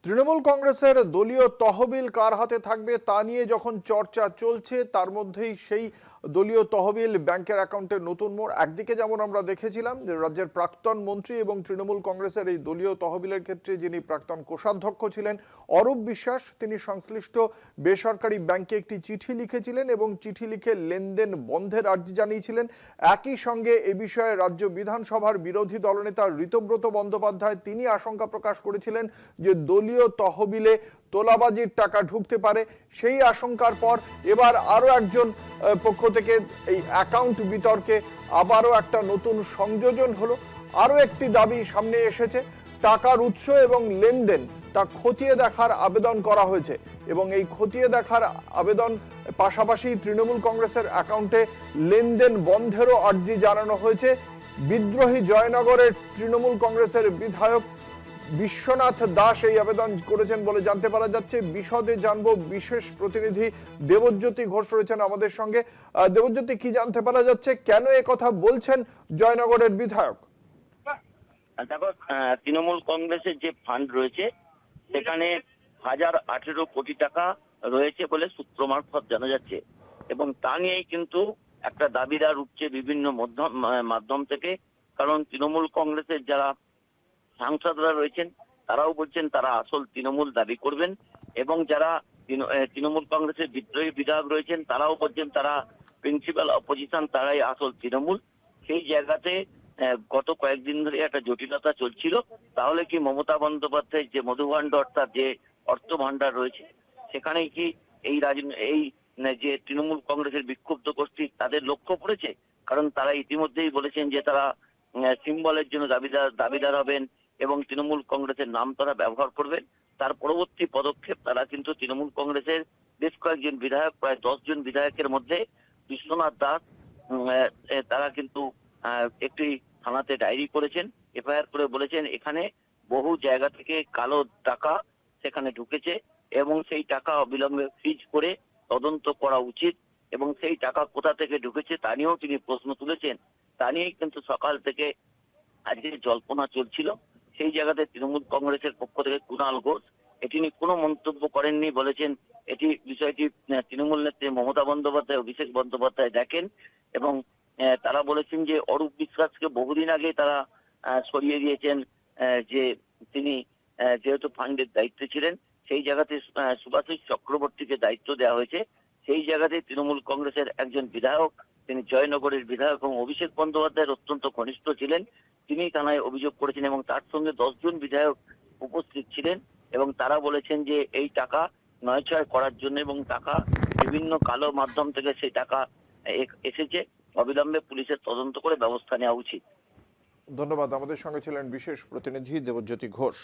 তৃণমূল কংগ্রেসের দলীয় তহবিল কার হাতে থাকবে তা নিয়ে যখন চর্চা চলছে, তার মধ্যেই সেই দলীয় তহবিল ব্যাংকের অ্যাকাউন্টে নতুন মোড়। একদিকে যেমন আমরা দেখেছিলাম যে রাজ্যের প্রাক্তন মন্ত্রী এবং তৃণমূল কংগ্রেসের এই দলীয় তহবিলের ক্ষেত্রে যিনি প্রাক্তন কোষাধ্যক্ষ ছিলেন অরূপ বিশ্বাস, তিনি সংশ্লিষ্ট বেসরকারি ব্যাংকে একটি চিঠি লিখেছিলেন এবং চিঠি লিখে লেনদেন বন্ধের আর্জি জানিয়েছিলেন। একই সঙ্গে এ বিষয়ে রাজ্য বিধানসভার বিরোধী দলনেতা ঋতব্রত বন্দ্যোপাধ্যায় তিনি আশঙ্কা প্রকাশ করেছিলেন যে দলীয় তহবিলে তোলাবাজির টাকা ঢুকতে পারে। সেই আশঙ্কার পর এবার আরো একজন পক্ষ থেকে এই অ্যাকাউন্ট বিতর্কে আবারও একটা নতুন সংযোজন হলো। আরো একটি দাবি সামনে এসেছে, টাকার উৎস এবং লেনদেন তা খতিয়ে দেখার আবেদন করা হয়েছে এবং এই খতিয়ে দেখার আবেদন পাশাপাশি তৃণমূল কংগ্রেসের অ্যাকাউন্টে লেনদেন বন্ধেরও আর্জি জানানো হয়েছে। বিদ্রোহী জয়নগরের তৃণমূল কংগ্রেসের বিধায়ক বিশ্বনাথ দাস এই আবেদন করেছেন বলে জানতে পারা যাচ্ছে। বিশদে জানবো, বিশেষ প্রতিনিধি দেবজ্যোতি ঘোষ রয়েছেন আমাদের সঙ্গে। দেবজ্যোতি, কি জানতে পারা যাচ্ছে, কেন এ কথা বলছেন জয়নগরের বিধায়ক? দেখো, তৃণমূল কংগ্রেসের যে ফান্ড রয়েছে সেখানে 1018 কোটি টাকা রয়েছে বলে সূত্র মারফত জানা যাচ্ছে এবং তা নিয়েই কিন্তু একটা দাবিদার উঠছে বিভিন্ন মাধ্যম থেকে। কারণ তৃণমূল কংগ্রেসের যারা সাংসদরা রয়েছেন তারাও বলছেন তারা আসল তৃণমূল দাবি করবেন এবং যারা তৃণমূল কংগ্রেসের বিদ্রোহী বিধায়ক রয়েছেন তারাও বলছেন তারা প্রিন্সিপাল অপোজিশন, তারাই আসল তৃণমূল। সেই জায়গাতে গত কয়েকদিন ধরে একটা জটিলতা চলছিল। তাহলে কি মমতা বন্দ্যোপাধ্যায় যে মধুভাণ্ডার অর্থাৎ যে অর্থ ভাণ্ডার রয়েছে সেখানেই কি এই যে তৃণমূল কংগ্রেসের বিক্ষুব্ধ গোষ্ঠী তাদের লক্ষ্য পড়েছে? কারণ তারা ইতিমধ্যেই বলেছেন যে তারা সিম্বলের জন্য দাবিদার হবেন এবং তৃণমূল কংগ্রেসের নাম তারা ব্যবহার করবেন। তার পরবর্তী পদক্ষেপ তারা কিন্তু তৃণমূল কংগ্রেসের বেশ কয়েকজন বিধায়ক, প্রায় 10 জন বিধায়কের মধ্যে বিশ্বনাথ দাস, তারা কিন্তু একটি থানাতে ডায়েরি করেছেন, এফআইআর করে বলেছেন এখানে বহু জায়গা থেকে কালো টাকা সেখানে ঢুকেছে এবং সেই টাকা অবিলম্বে ফ্রিজ করে তদন্ত করা উচিত এবং সেই টাকা কোথা থেকে ঢুকেছে তা নিয়েও তিনি প্রশ্ন তুলেছেন। তা নিয়েই কিন্তু সকাল থেকে আজকে জল্পনা চলছিল। সেই জায়গাতে তৃণমূল কংগ্রেসের পক্ষ থেকে কুণাল ঘোষ এটি নিয়ে কোনো মন্তব্য করেননি, বলেছেন বিষয়টি তৃণমূল নেত্রী মমতা বন্দ্যোপাধ্যায়, অভিষেক বন্দ্যোপাধ্যায় দেখেন এবং তারা বলেছেন যে অরূপ বিশ্বাসকে বহুদিন আগে তারা সরিয়ে দিয়েছেন, যে তিনি যেহেতু ফান্ডের দায়িত্বে ছিলেন সেই জায়গাতে সুভাষিস চক্রবর্তীকে দায়িত্ব দেওয়া হয়েছে। সেই জায়গাতে তৃণমূল কংগ্রেসের একজন বিধায়ক, তিনি জয়নগরের বিধায়ক এবং অভিষেক বন্দ্যোপাধ্যায়ের অত্যন্ত ঘনিষ্ঠ ছিলেন, তিনি থানায় অভিযোগ করেছেন এবং তার সঙ্গে 10 জন বিধায়ক উপস্থিত ছিলেন এবং তারা বলেছেন যে এই টাকা নয়ছয় করার জন্য এবং টাকা বিভিন্ন কালো মাধ্যম থেকে সেই টাকা এসেছে, অবিলম্বে পুলিশের তদন্ত করে ব্যবস্থা নেওয়া উচিত। ধন্যবাদ। আমাদের সঙ্গে ছিলেন বিশেষ প্রতিনিধি দেবজ্যোতি ঘোষ।